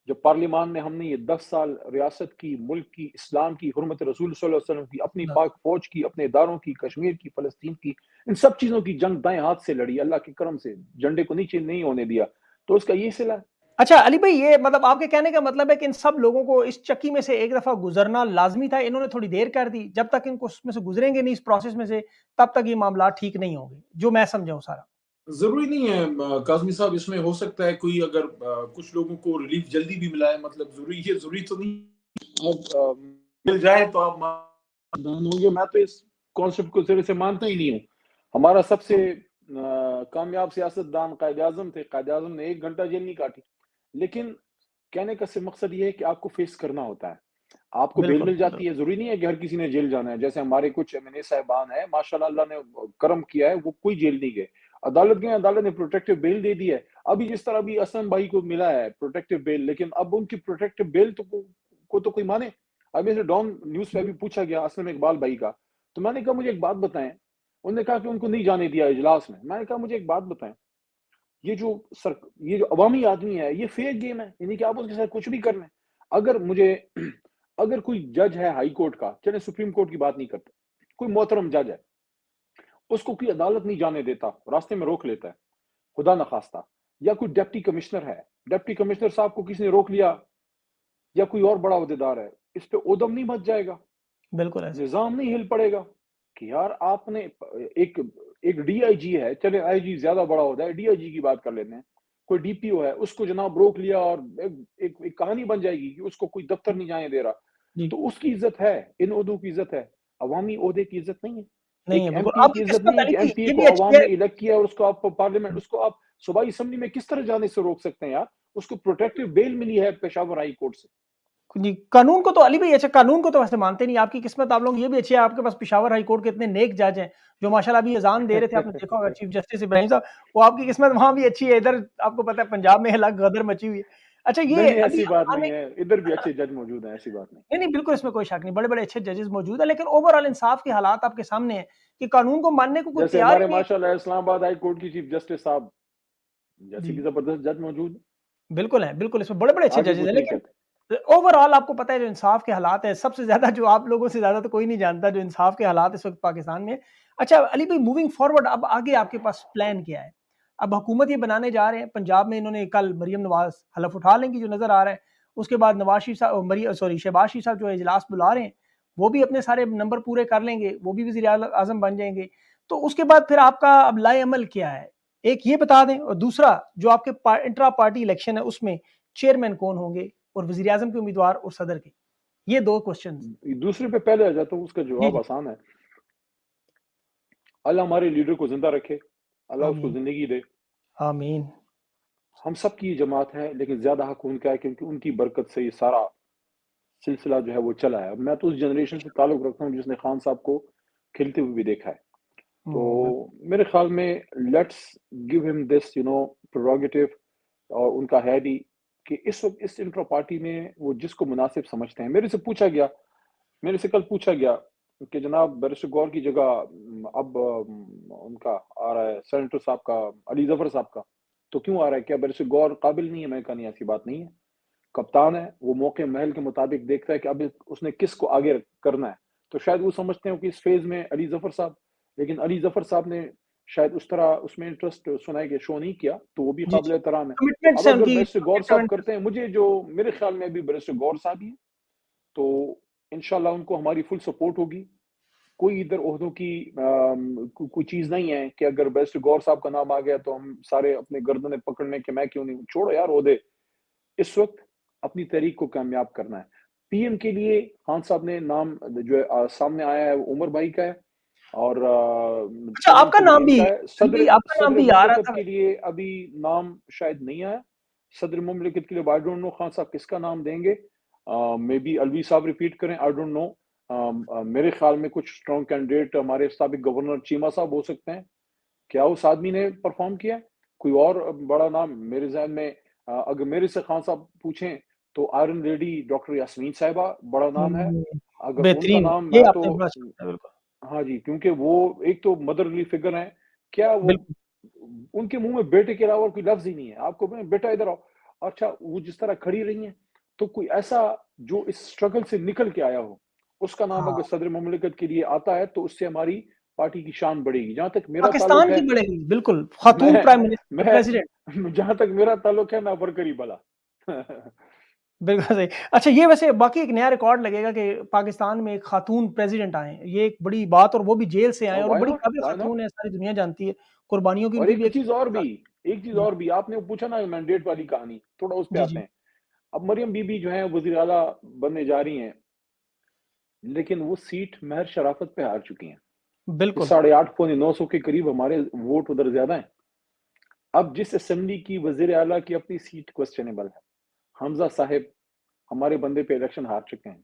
جب پارلیمان میں ہم نے یہ 10 سال ریاست کی, ملک کی, اسلام کی, حرمت رسول صلی اللہ علیہ وسلم کی, اپنی پاک فوج کی, اپنے اداروں کی, کشمیر کی, فلسطین کی, ان سب چیزوں کی جنگ دائیں ہاتھ سے لڑی, اللہ کے کرم سے جھنڈے کو نیچے نہیں ہونے دیا, تو اس کا یہ صلہ. اچھا علی بھائی, یہ مطلب آپ کے کہنے کا مطلب ہے کہ ان سب لوگوں کو اس چکی میں سے ایک دفعہ گزرنا لازمی تھا. انہوں نے تھوڑی دیر کر دی. جب تک ان کو اس میں سے گزریں گے نہیں اس پروسیس میں سے تب تک یہ معاملات ٹھیک نہیں ہوں گے, جو میں سمجھا ہوں سارا. ضروری نہیں ہے کاظمی صاحب, اس میں ہو سکتا ہے کوئی اگر کچھ لوگوں کو ریلیف جلدی بھی ملا ہے, مطلب ضروری تو نہیں مل جائے تو آپ میں تو اس کانسیپٹ کو ذرے سے مانتا ہی نہیں ہوں. ہمارا سب سے کامیاب سیاست دان قائد اعظم تھے. قائد اعظم نے 1 گھنٹہ جیل نہیں کاٹی, لیکن کہنے کا مقصد یہ ہے کہ آپ کو فیس کرنا ہوتا ہے. آپ کو بیل مل جاتی ہے, ضروری نہیں ہے کہ ہر کسی نے جیل جانا ہے. جیسے ہمارے کچھ MNA صاحبان ہیں ماشاءاللہ, اللہ نے کرم کیا ہے, وہ کوئی جیل نہیں گئے, عدالت گئے, عدالت نے پروٹیکٹیو بیل دے دی ہے. ابھی جس طرح بھی اسلم بھائی کو ملا ہے پروٹیکٹیو بیل, لیکن اب ان کی پروٹیکٹیو بیل کو تو کوئی مانے. ابھی سے ڈان نیوز پہ بھی پوچھا گیا اسلم اقبال بھائی کا, تو میں نے کہا مجھے ایک بات بتائیں. انہوں نے کہا کہ ان کو نہیں جانے دیا اجلاس میں. میں نے کہا مجھے ایک بات بتائیں, یہ جو عوامی آدمی ہے یہ فیئر گیم ہے, یعنی کہ آپ اس کے ساتھ کچھ بھی کر لیں. اگر کوئی جج ہے ہائی کورٹ کا, چلے سپریم کورٹ کی بات نہیں کرتے, کوئی محترم جج ہے, اس کو کوئی عدالت نہیں جانے دیتا, راستے میں روک لیتا ہے خدا نخواستہ, یا کوئی ڈپٹی کمشنر ہے, ڈپٹی کمشنر صاحب کو کسی نے روک لیا, یا کوئی اور بڑا عہدیدار ہے, اس پہ اودم نہیں مچ جائے گا, بالکل ایسا نظام نہیں ہل پڑے گا کہ یار آپ نے ایک DIG ہے, چلے IG زیادہ بڑا ہوتا ہے, DIG کی بات کر لیتے ہیں, کوئی DPO ہے, اس کو جناب روک لیا اور ایک کہانی بن جائے گی کہ اس کو کوئی دفتر نہیں جانے دے رہا. تو اس کی عزت ہے, ان عہدوں کی عزت ہے, عوامی عہدے کی عزت نہیں ہے. نہیں ہے. ایک بالکل MP آپ کی کی عزت قسمت نہیں ہے علی کہ بھائی MP یہ کو بھی اچھی عوام ہے. نے الیکٹ کیا اور اس کو آپ پارلیمنٹ, اس کو آپ صوبائی اسمبلی میں کس طرح جانے سے روک سکتے ہیں یار. اس کو پروٹیکٹیو بیل ملی ہے پشاور ہائی کورٹ سے. جی, قانون کو تو علی بھائی, اچھا قانون کو تو ویسے مانتے نہیں. آپ کی قسمت, آپ لوگ یہ بھی اچھی ہے, آپ کے پاس پشاور ہائی کورٹ کے اتنے نیک جج ہیں جو ماشاءاللہ ابھی اذان دے رہے تھے, آپ نے دیکھا ہوگا چیف جسٹس ابراہیم صاحب, وہ آپ کی قسمت وہاں بھی اچھی ہے. ادھر آپ کو پتہ ہے پنجاب میں الگ غدر مچی ہوئی ہے. اچھا یہ نہیں ابھی ایسی بات آنے, نہیں ہے, ادھر بھی اچھے جج موجود ہیں, ایسی بات نہیں. نہیں بالکل اس میں کوئی شک نہیں, بڑے بڑے اچھے ججز موجود ہیں, لیکن اوور آل انصاف کے حالات آپ کے سامنے ہیں کہ قانون کو ماننے کو کوئی جیسے تیار ہمارے ہی نہیں. ماشاءاللہ اسلام آباد ہائی کورٹ کی چیف جسٹس صاحب جیسے جی کہ زبردست جج موجود, بالکل ہے, بالکل اس میں بڑے بڑے اچھے آگے ججز ہیں, کچھ نہیں لیکن کہتے. اوور آل آپ کو پتہ ہے جو انصاف کے حالات ہیں, سب سے زیادہ جو آپ لوگوں سے زیادہ تو کوئی نہیں جانتا جو انصاف کے حالات اس وقت پاکستان میں. اچھا علی بھائی, موونگ فارورڈ اب آگے آپ کے پاس پلان کیا ہے؟ اب حکومت یہ بنانے جا رہے ہیں پنجاب میں, انہوں نے کل مریم نواز حلف اٹھا لیں گی جو نظر آ رہا ہے, اس کے بعد نواز شریف صاحب شہباز شریف صاحب جو اجلاس بلا رہے ہیں وہ بھی اپنے سارے نمبر پورے کر لیں گے, وہ بھی وزیر اعظم بن جائیں گے. تو اس کے بعد پھر آپ کا اب لائے عمل کیا ہے, ایک یہ بتا دیں, اور دوسرا جو آپ کے انٹرا پارٹی الیکشن ہے اس میں چیئرمین کون ہوں گے اور وزیر اعظم کے امیدوار اور صدر کے, یہ 2 کوسچنز. دوسرے پہ پہلے آ جاتا ہوں, اس کا جواب آسان ہے. اللہ ہمارے لیڈر کو زندہ رکھے, اللہ اس کو آمین زندگی دے. آمین. ہم سب کی یہ جماعت ہے, لیکن زیادہ حق ان کا ہے کیونکہ ان کی برکت سے یہ سارا سلسلہ جو ہے وہ چلا ہے. میں تو اس جنریشن سے تعلق رکھتا ہوں جس نے خان صاحب کو کھیلتے ہوئے بھی دیکھا ہے. تو میرے خیال میں لیٹس گیو ہم دس پروگیٹو, اور ان کا ہے بھی کہ اس وقت اس انٹرا پارٹی میں وہ جس کو مناسب سمجھتے ہیں. میرے سے کل پوچھا گیا کہ جناب بیرسٹر گور کی جگہ اب ان کا آ رہا ہے سینیٹر صاحب کا, علی ظفر صاحب کا, تو کیوں آ رہا ہے, کیا بیرسٹر گور قابل نہیں ہے؟ میں کہا نہیں, ایسی بات نہیں ہے. کپتان ہے, وہ موقع محل کے مطابق دیکھتا ہے کہ اب اس نے کس کو آگے کرنا ہے. تو شاید وہ سمجھتے ہیں کہ اس فیز میں علی ظفر صاحب, لیکن علی ظفر صاحب نے شاید اس طرح اس میں انٹرسٹ سنائے کہ شو نہیں کیا, تو وہ بھی جی قابل احترام ہے. کمٹمنٹ اب سے ان اگر کی بیرسٹر گور صاحب کرتے ہیں, مجھے جو میرے خیال میں ابھی بیرسٹر گور صاحب ہی, تو انشاءاللہ ان کو ہماری فل سپورٹ ہوگی. کوئی ادھر عہدوں کی کوئی چیز نہیں ہے کہ اگر بیسٹ گور صاحب کا نام آ گیا تو ہم سارے اپنے گردنیں پکڑنے کہ میں کیوں نہیں. چھوڑو یار عہدے. اس وقت اپنی تحریک کو کامیاب کرنا ہے. پی ایم کے لیے خان صاحب نے نام جو ہے سامنے آیا ہے وہ عمر بھائی کا ہے, اور اچھا آپ کا کے لیے نام ان بھی کا ہے. آپ کا نام بھی آ رہا مملکت تھا. کے لیے ابھی نام شاید نہیں آیا. صدر مملکت کے لیے آئی ڈونٹ نو خان صاحب کس کا نام دیں گے. مے بی الوی صاحب ریپیٹ کریں, آئی ڈونٹ نو. میرے خیال میں کچھ اسٹرانگ کینڈیڈیٹ ہمارے سابق گورنر چیمہ صاحب ہو سکتے ہیں. کیا اس آدمی نے پرفارم کیا؟ کوئی اور بڑا نام میرے ذہن میں اگر میرے سے خان صاحب پوچھیں تو آئرن لیڈی ڈاکٹر یاسمین صاحبہ بڑا نام ہے. اگر ان کا بہترین, نام یہ میں آپ تو نے بڑا اچھا بتایا, بالکل ہاں جی, کیونکہ وہ ایک تو مدرلی فگر ہیں. کیا وہ بالکل. ان کے منہ میں بیٹے کے علاوہ کوئی لفظ ہی نہیں ہے. آپ کو بیٹا ادھر آؤ. اچھا وہ جس طرح کھڑی رہی ہیں تو کوئی ایسا جو اس اسٹرگل سے نکل کے آیا ہو اس کا نام ہاں اگر صدر مملکت کے لیے آتا ہے تو اس سے ہماری پارٹی کی شان بڑھے گی. جہاں تک میرا تعلق پاکستان ہے کی بڑے گی, بالکل, خاتون میں پرائم منسٹر, میں پریزیڈنٹ. جہاں تک میرا تعلق ہے میں ورکر ہی بلا. بالکل صحیح. اچھا یہ ویسے باقی ایک نیا ریکارڈ لگے گا کہ پاکستان میں ایک خاتون پریزیڈنٹ آئے, یہ ایک بڑی بات, اور وہ بھی جیل سے آئے, اور وائی بڑی ناٹ, قابل وائی ناٹ. خاتون ہے, ساری دنیا جانتی ہے, قربانیوں کی ان اور کی بھی ایک چیز جی اور بھی آپ نے پوچھا نا مینڈیٹ والی کہانی, تھوڑا اس پہ جی آتے جی ہیں. اب مریم بی بی جو ہیں وزیر اعلیٰ بننے جا رہی ہیں, لیکن وہ سیٹ مہر شرافت پہ ہار چکی ہیں. بالکل 850 پونے 900 کے قریب ہمارے ووٹ ادھر زیادہ ہیں. اب جس اسمبلی کی وزیر اعلیٰ کی اپنی سیٹ کوسچنیبل ہے, حمزہ صاحب ہمارے بندے پہ الیکشن ہار چکے ہیں,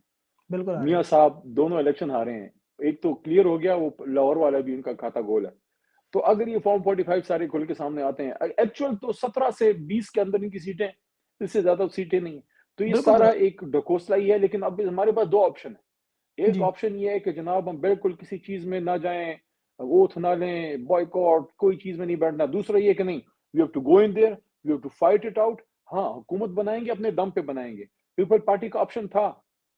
بالکل آ رہے میاں ہیں. صاحب دونوں الیکشن ہارے ہیں. ایک تو کلیئر ہو گیا, وہ لاہور والا بھی ان کا کھاتا گول ہے. تو اگر یہ فارم 45 سارے کھل کے سامنے آتے ہیں, ایکچوئل تو 17 سے 20 کے اندر ان کی سیٹیں, اس سے زیادہ سیٹیں نہیں ہیں. تو یہ بالکل سارا درست. ایک ڈھکوسلا ہی ہے. لیکن اب ہمارے پاس دو آپشن ہیں. ایک جی آپشن یہ ہے کہ جناب ہم بالکل کسی چیز میں نہ جائیں, اوتھ نہ لیں, بوائیکاٹ, کوئی چیز میں نہیں بیٹھنا. دوسرا یہ کہ نہیں, we have to go in there, we have to fight it out. ہاں حکومت بنائیں گے, اپنے دم پہ بنائیں گے. پیپل پارٹی کا آپشن تھا,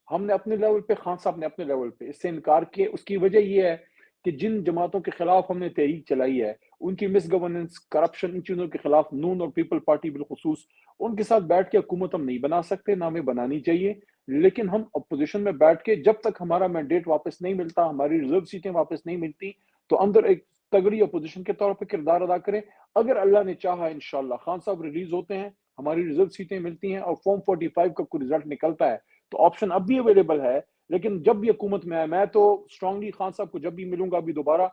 ہم نے اپنے لیول پہ, خان صاحب نے اپنے لیول پہ اس سے انکار کیے. اس کی وجہ یہ ہے کہ جن جماعتوں کے خلاف ہم نے تحریک چلائی ہے, ان کی مس گورننس, کرپشن, ان چیزوں کے خلاف نون اور پیپل پارٹی بالخصوص, ان کے ساتھ بیٹھ کے حکومت ہم نہیں بنا سکتے, نہ ہمیں بنانی چاہیے. لیکن ہم اپوزیشن میں بیٹھ کے جب تک ہمارا مینڈیٹ واپس نہیں ملتا, ہماری ریزرو سیٹیں واپس نہیں ملتی, تو اندر ایک تگڑی اپوزیشن کے طور پہ کردار ادا کریں. اگر اللہ نے چاہا انشاءاللہ خان صاحب ریلیز ہوتے ہیں, ہماری ریزرو سیٹیں ملتی ہیں اور فارم 45 کا کوئی رزلٹ نکلتا ہے, تو آپشن اب بھی اویلیبل ہے. لیکن جب بھی حکومت میں آئے, میں تو اسٹرانگلی خان صاحب کو جب بھی ملوں گا ابھی دوبارہ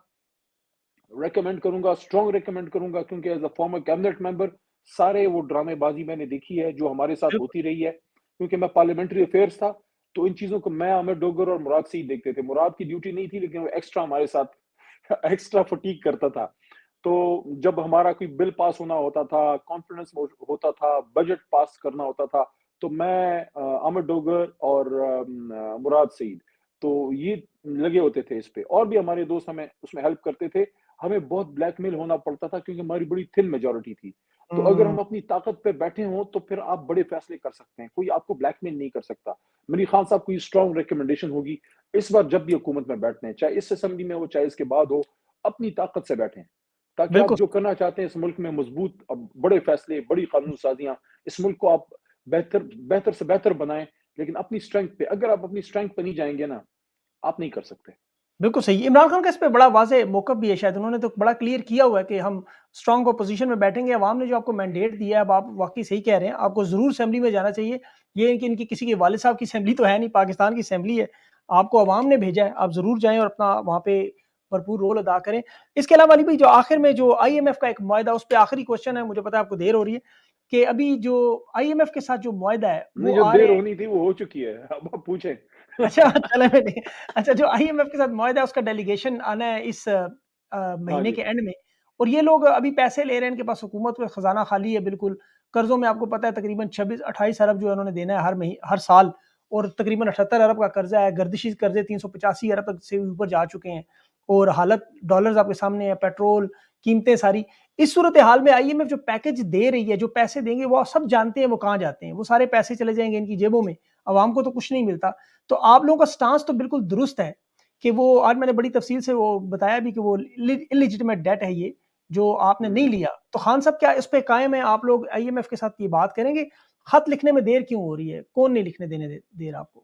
ریکمینڈ کروں گا, اسٹرانگ ریکمینڈ کروں گا, کیونکہ ایز اے فارمر کیبنٹ ممبر سارے وہ ڈرامے بازی میں نے دیکھی ہے جو ہمارے ساتھ بالکل ہوتی رہی ہے. کیونکہ میں پارلیمنٹری افیئرس تھا, تو ان چیزوں کو میں, عامر ڈوگر اور مراد سے ہی دیکھتے تھے. مراد کی ڈیوٹی نہیں تھی, لیکن وہ ایکسٹرا ہمارے ساتھ ایکسٹرا فٹیک کرتا تھا. تو جب ہمارا کوئی بل پاس ہونا ہوتا تھا, کانفیڈنس ہوتا تھا, بجٹ پاس کرنا ہوتا تھا, تو میں, عامر ڈوگر اور مراد سعید, تو یہ لگے ہوتے تھے اس پہ. اور بھی ہمارے دوست ہمیں اس میں ہیلپ کرتے تھے. ہمیں بہت بلیک میل ہونا پڑتا تھا کیونکہ ہماری بڑی تھن میجورٹی تھی. تو اگر ہم اپنی طاقت پہ بیٹھے ہوں تو پھر آپ بڑے فیصلے کر سکتے ہیں, کوئی آپ کو بلیک میل نہیں کر سکتا. میری خان صاحب کو اسٹرانگ ریکمنڈیشن ہوگی اس بار جب بھی حکومت میں بیٹھنے ہیں, چاہے اس اسمبلی میں ہو چاہے اس کے بعد ہو, اپنی طاقت سے بیٹھیں, تاکہ بالکل آپ جو کرنا چاہتے ہیں اس ملک میں مضبوط بڑے فیصلے, بڑی قانون سازیاں, اس ملک کو آپ بہتر سے بہتر بنائیں. لیکن اپنی اسٹرینتھ پہ, اگر آپ اپنی اسٹرینتھ پہ نہیں جائیں گے نا, آپ نہیں کر سکتے. بالکل صحیح. عمران خان کا اس پہ بڑا واضح موقف بھی ہے, شاید انہوں نے تو بڑا کلیئر کیا ہوا ہے کہ ہم اسٹرانگ اپوزیشن میں بیٹھیں گے. عوام نے جو آپ کو مینڈیٹ دیا ہے, اب آپ واقعی صحیح کہہ رہے ہیں, آپ کو ضرور اسمبلی میں جانا چاہیے. یہ کہ ان کی کسی کے والد صاحب کی اسمبلی تو ہے نہیں, پاکستان کی اسمبلی ہے, آپ کو عوام نے بھیجا ہے, آپ ضرور جائیں اور اپنا وہاں پہ بھرپور رول ادا کریں. اس کے علاوہ علی بھائی, جو آخر میں جو آئی ایم ایف کا ایک معاہدہ, اس پہ آخری کوشچن ہے, مجھے پتا ہے آپ کو دیر ہو رہی ہے, کہ ابھی جو آئی ایم ایف کے ساتھ جو معاہدہ ہے نہیں, وہ جو آ رہے دیر ہیں. ہونی تھی وہ ہو چکی ہے, اب آپ پوچھیں. اچھا چلیں میں نہیں. اچھا, جو آئی ایم ایف کے ساتھ معاہدہ ہے اس کا ڈیلیگیشن آنا ہے اس ہاں مہینے جی, کے اینڈ میں, اور یہ لوگ ابھی پیسے لے رہے ہیں, ان کے پاس حکومت میں خزانہ خالی ہے بالکل. قرضوں میں آپ کو پتا ہے تقریباً 26-28 ارب جو انہوں نے دینا ہے ہر سال, اور تقریباً 78 ارب کا قرضہ ہے. گردشی قرضے 385 ارب تک سے اوپر جا چکے ہیں, اور حالت ڈالرز آپ کے سامنے ہے, پیٹرول قیمتیں ساری. اس صورتحال میں آئی ایم ایف جو پیکج دے رہی ہے, جو پیسے دیں گے, وہ سب جانتے ہیں وہ کہاں جاتے ہیں. وہ سارے پیسے چلے جائیں گے ان کی جیبوں میں, عوام کو تو کچھ نہیں ملتا. تو آپ لوگوں کا سٹانس تو بالکل درست ہے کہ وہ, آج میں نے بڑی تفصیل سے وہ بتایا بھی کہ وہ انلیجٹمیٹ ڈیٹ ہے یہ جو آپ نے نہیں لیا. تو خان صاحب کیا اس پہ قائم ہے, آپ لوگ آئی ایم ایف کے ساتھ یہ بات کریں گے؟ خط لکھنے میں دیر کیوں ہو رہی ہے, کون نہیں لکھنے دینے دیر آپ کو؟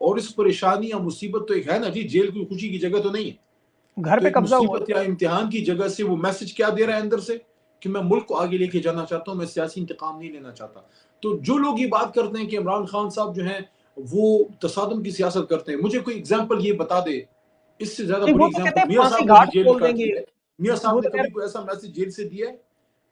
اور اس پریشانی یا مصیبت تو ایک ہے نا جی، جیل کوئی خوشی کی جگہ تو نہیں ہے. گھر تو پہ ایک قبضہ ہوا مصیبت یا امتحان کی جگہ سے وہ میسج کیا دے رہا ہے اندر سے کہ میں ملک کو آگے لے کے جانا چاہتا ہوں, میں سیاسی انتقام نہیں لینا چاہتا. تو جو لوگ یہ بات کرتے ہیں کہ عمران خان صاحب جو ہیں وہ تصادم کی سیاست کرتے ہیں, مجھے کوئی اگزامپل یہ بتا دے, اس سے زیادہ نہیں, بڑی وہ تو کہتے اگزامپل ہیں میاں پھانسی صاحب نے بھی گھاٹ جیل میں کھول دیں کاٹی گے. ہے. میاں صاحب وہ نے تو کبھی کوئی ایسا میسج جیل سے دیا ہے؟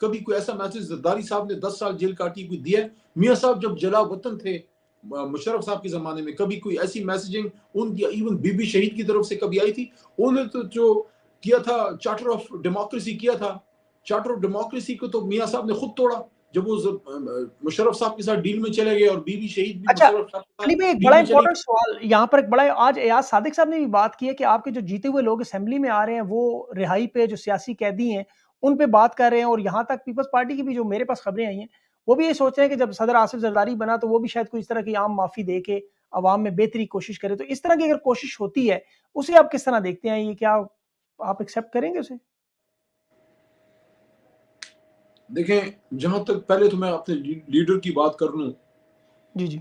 کبھی کوئی ایسا میسج زرداری صاحب نے 10 سال جیل کاٹی کوئی دیا ہے؟ میاں صاحب جب جلا وطن تھے مشرف صاحب کے زمانے میں, کبھی کوئی ایسی میسیجنگ ان کی ایون بی بی شہید کی طرف سے کبھی آئی تھی؟ انہوں نے تو جو کیا تھا چارٹر آف ڈیموکریسی کیا تھا, چارٹر آف ڈیموکریسی کو تو میاں صاحب نے خود توڑا جب وہ مشرف صاحب کے ساتھ ڈیل میں چلے گئے, اور بی بی شہید بھی اچھا مشرف صاحب کے علی ساتھ بھائی, ایک ڈیل بڑا میں چلی امپورٹنٹ سوال یہاں پر, ایک بڑا, آج ایاز صادق صاحب نے بھی بات کی ہے کہ آپ کے جو جیتے ہوئے لوگ اسمبلی میں آ رہے ہیں وہ رہائی پہ جو سیاسی قیدی ہیں ان پہ بات کر رہے ہیں, اور یہاں تک پیپلز پارٹی کی بھی جو میرے پاس خبریں آئی ہیں وہ بھی یہ سوچ رہے ہیں کہ جب صدر آصف زرداری بنا تو وہ بھی شاید کوئی اس طرح کی عام معافی دے کے عوام میں بہتری کوشش کرے. تو اس طرح کی اگر کوشش ہوتی ہے اسے آپ کس طرح دیکھتے ہیں, یہ کیا آپ ایکسیپٹ کریں گے اسے؟ دیکھیں, جہاں تک پہلے تو میں اپنے لیڈر کی بات کر لوں, جی جی,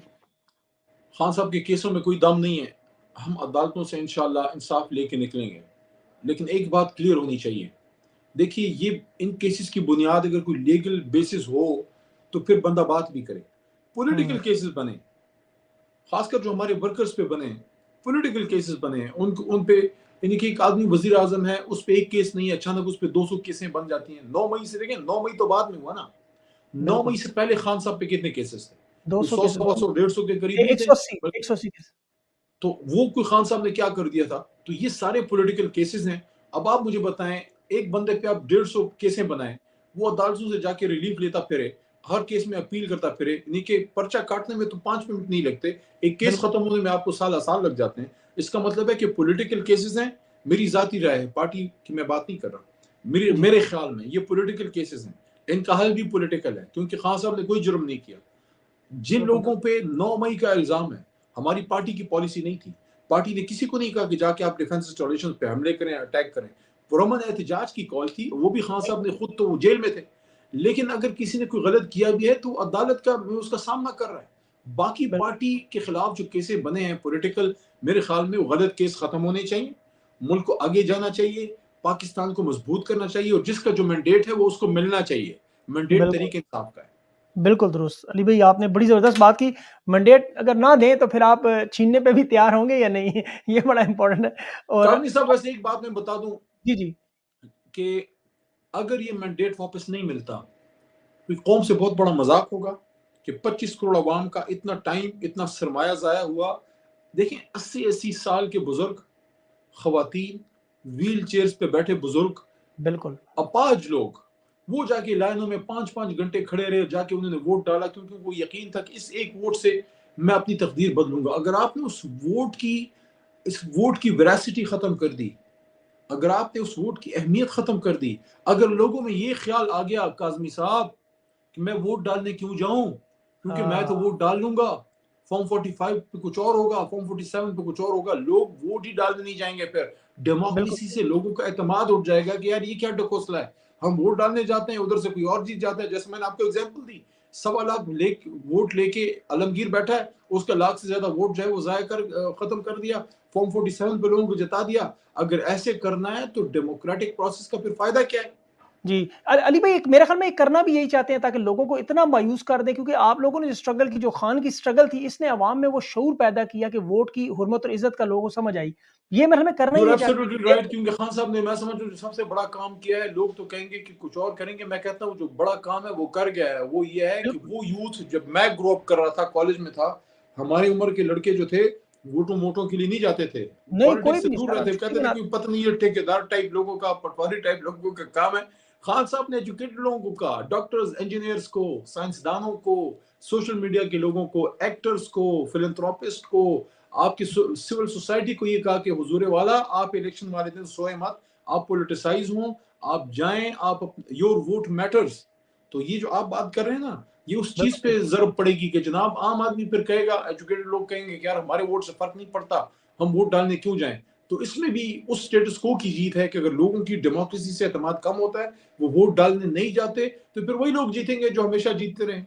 خان صاحب کے کیسوں میں کوئی دم نہیں ہے, ہم عدالتوں سے انشاءاللہ انصاف لے کے نکلیں گے. لیکن ایک بات کلیئر ہونی چاہیے, دیکھیے یہ ان کیسز کی بنیاد اگر کوئی لیگل بیسس ہو تو پھر بندہ بات بھی کرے. پولیٹیکل کیسز بنے, خاص کر جو ہمارے ورکرز پہ بنے, پولیٹیکل کیسز بنے ان پہ, یعنی کہ ایک آدمی وزیر اعظم ہے, اس پہ ایک کیس نہیں ہے, اچانک اس پہ 200 کیسیں بن جاتی ہیں. 9 مئی سے, دیکھیں 9 مئی تو بعد میں ہوا نا, 9 بالکل مئی سے پہلے خان صاحب پہ کتنے کیسز تھے؟ 200 کوئی 100 کے 100 150 کے قریب نہیں تھے. 180 کے. تو وہ کوئی خان صاحب نے کیا کر دیا تھا؟ تو یہ سارے پولیٹیکل کیسز ہیں. اب آپ مجھے بتائیں, ایک بندے پہ آپ 150 کیسیں بنائیں, وہ عدالتوں سے جا کے ریلیف لیتا پھرے, ہر کیس میں اپیل کرتا پھرے, یعنی کہ پرچہ کاٹنے میں تو 5 منٹ نہیں لگتے, ایک کیس ختم ہونے میں آپ کو سال لگ جاتے ہیں. اس کا مطلب ہے کہ پولیٹیکل کیسز ہیں. میری ذاتی رائے ہے, پارٹی کی میں بات نہیں کر رہا, میرے خیال میں یہ پولیٹیکل کیسز ہیں, ان کا حل بھی پولیٹیکل ہے, کیونکہ خان صاحب نے کوئی جرم نہیں کیا. جن لوگوں پہ 9 مئی کا الزام ہے, ہماری پارٹی کی پالیسی نہیں تھی, پارٹی نے کسی کو نہیں کہا کہ جا کے آپ ڈیفنس انسٹالیشن پہ حملے کریں, اٹیک کریں. پرامن احتجاج کی کال تھی, وہ بھی خان صاحب نے خود, تو وہ جیل میں تھے. لیکن اگر کسی نے کوئی غلط کیا بھی ہے تو عدالت کا اس کا سامنا کر رہا ہے. باقی پارٹی کے خلاف جو کیسیں بنے ہیں پولیٹیکل, میرے خیال میں وہ غلط کیس ختم ہونے چاہیے, ملک کو آگے جانا چاہیے, پاکستان کو مضبوط کرنا چاہیے, اور جس کا جو مینڈیٹ ہے وہ اس کو ملنا چاہیے. مینڈیٹ طریقے انصاف کا ہے. بالکل درست. علی بھائی آپ نے بڑی زبردست بات کی, منڈیٹ اگر نہ دیں تو پھر آپ چھیننے پہ بھی تیار ہوں گے یا نہیں, یہ بڑا امپورٹنٹ ہے. اور کاظمی صاحب ویسے ایک بات میں بتا دوں جی جی, کہ اگر یہ مینڈیٹ واپس نہیں ملتا تو قوم سے بہت بڑا مذاق ہوگا کہ 25 کروڑ عوام کا اتنا ٹائم, اتنا سرمایہ ضائع ہوا. دیکھیں 80 سال کے بزرگ, خواتین, ویل چیئرز پہ بیٹھے بزرگ, بالکل اپاہج لوگ, وہ جا کے لائنوں میں 5 گھنٹے کھڑے رہے, جا کے انہوں نے ووٹ ڈالا, کیونکہ وہ یقین تھا کہ اس ایک ووٹ سے میں اپنی تقدیر بدلوں گا. اگر آپ نے اس ووٹ کی ویراسٹی ختم کر دی, اگر آپ نے اس ووٹ کی اہمیت ختم کر دی, اگر لوگوں میں یہ خیال آ گیا کاظمی صاحب کہ میں ووٹ ڈالنے کیوں جاؤں, کیونکہ میں تو ووٹ ڈال لوں گا, فارم 45 پہ کچھ اور ہوگا, فارم 47 پہ کچھ اور ہوگا, لوگ ووٹ ہی ڈالنے نہیں جائیں گے. پھر ڈیموکریسی سے لوگوں کا اعتماد اٹھ جائے گا کہ یار یہ کیا ڈکوسلا ہے, ہم ووٹ ڈالنے جاتے ہیں, ادھر سے کوئی اور جیت جاتا ہے. جیسے میں نے آپ کو ایگزامپل دی, 1.25 لاکھ ووٹ لے کے عالمگیر بیٹھا ہے, اس کا 1 لاکھ سے زیادہ ووٹ جو ہے وہ ضائع ختم کر دیا, فارم 47 پہ لوگوں کو جتا دیا. اگر ایسے کرنا ہے تو ڈیموکریٹک پروسیس کا پھر فائدہ کیا ہے؟ جی علی بھائی, ایک میرے خیال میں ایک کرنا بھی یہی چاہتے ہیں تاکہ لوگوں کو اتنا مایوس کر دیں, کیونکہ آپ لوگوں نے جو اسٹرگل کی, جو خان کی اسٹرگل تھی, اس نے عوام میں وہ شعور پیدا کیا کہ ووٹ کی حرمت اور عزت کا لوگوں کو سمجھ آئی. یہ میرے خیال میں کرنا You're ہی absolutely چاہتے ہیں. right, کیونکہ خان صاحب نے, میں سمجھوں جو سب سے بڑا کام کیا ہے, لوگ تو کہیں گے کہ کچھ اور کریں گے, میں کہتا ہوں جو بڑا کام ہے وہ کر گیا ہے. وہ یہ ہے کہ وہ یوتھ, جب میں گرو اپ کر رہا تھا, کالج میں تھا, ہماری عمر کے لڑکے جو تھے ووٹوں کے لیے نہیں جاتے تھے, نہیں کوئی پالیٹکس سے بھی دور نہیں, رہتے, کہتے تھے کہ پتہ نہیں یہ ٹھیکیدار ٹائپ لوگوں کا, پٹواری ٹائپ لوگوں کا کام ہے. خان صاحب نے ایجوکیٹڈ لوگوں کو کہا, ڈاکٹرز, انجینئرز کو, سائنسدانوں کو, سوشل میڈیا کے لوگوں کو, ایکٹرز کو, فلنتھراپسٹ کو, آپ کی سول سوسائٹی کو یہ کہا کہ حضور والا آپ الیکشن والے دن سوئے مت, آپ پولیٹیسائز ہوں, آپ جائیں, آپ یور ووٹ میٹرز. تو یہ جو آپ بات کر رہے ہیں نا, یہ اس چیز پہ ضرب پڑے گی کہ جناب عام آدمی پھر کہے گا, ایجوکیٹڈ لوگ کہیں گے کہ یار ہمارے ووٹ سے فرق نہیں پڑتا, ہم ووٹ ڈالنے کیوں جائیں. تو اس میں بھی اس سٹیٹس کو کی جیت ہے کہ اگر لوگوں کی ڈیموکریسی سے اعتماد کم ہوتا ہے, وہ ووٹ ڈالنے نہیں جاتے, تو پھر وہی لوگ جیتیں گے جو ہمیشہ جیتتے رہیں.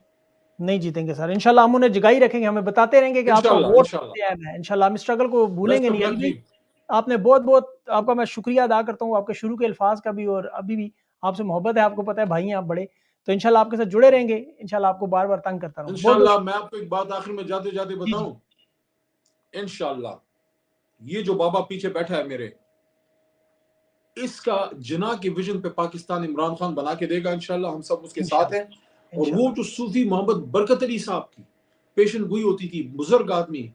نہیں جیتیں گے سر، انشاءاللہ ہم انہیں جگائی رکھیں گے، ہمیں بتاتے رہیں گے کہ آپ کا انشاءاللہ ووٹ انشاءاللہ کتنے اہم ہے، انشاءاللہ ہم اسٹرگل کو بھولیں گے بیسٹ آف نہیں۔ علی لک بھائی جی. آپ نے بہت بہت آپ کا میں شکریہ ادا کرتا ہوں، آپ کے شروع کے الفاظ کا بھی اور ابھی بھی آپ سے محبت ہے، آپ کو پتہ ہے بھائی ہیں آپ بڑے، تو انشاءاللہ آپ کے ساتھ جڑے رہیں گے، انشاءاللہ آپ کو بار بار تنگ کرتا رہوں گا۔ بہت بہت انشاءاللہ میں آپ کو ایک بات آخر میں جاتے جاتے جی جی بتاؤں، انشاءاللہ یہ جو بابا پیچھے بیٹھا ہے میرے، اس کا جناح کے ویژن پہ پاکستان عمران خان بنا کے دے گا انشاءاللہ، ہم سب اس کے ساتھ ہیں۔ انشاءاللہ اور وہ انشاءاللہ جو صوفی محمد برکت علی صاحب کی پیشن گوئی ہوتی تھی، بزرگ آدمی،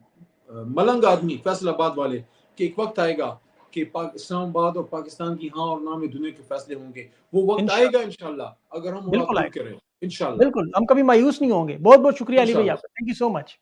ملنگ آدمی، فیصل آباد والے، کہ ایک وقت آئے گا کہ اسلام آباد اور پاکستان کی ہاں اور نہ میں دنیا کے فیصلے ہوں گے، وہ وقت آئے گا انشاءاللہ انشاءاللہ اگر ہم مراد بالکل آئے کھل گا، کے رہیں انشاءاللہ بالکل ہم کبھی مایوس نہیں ہوں گے۔ بہت بہت شکریہ علی بھائی انشاءاللہ آپ کا، تھینک یو سو مچ۔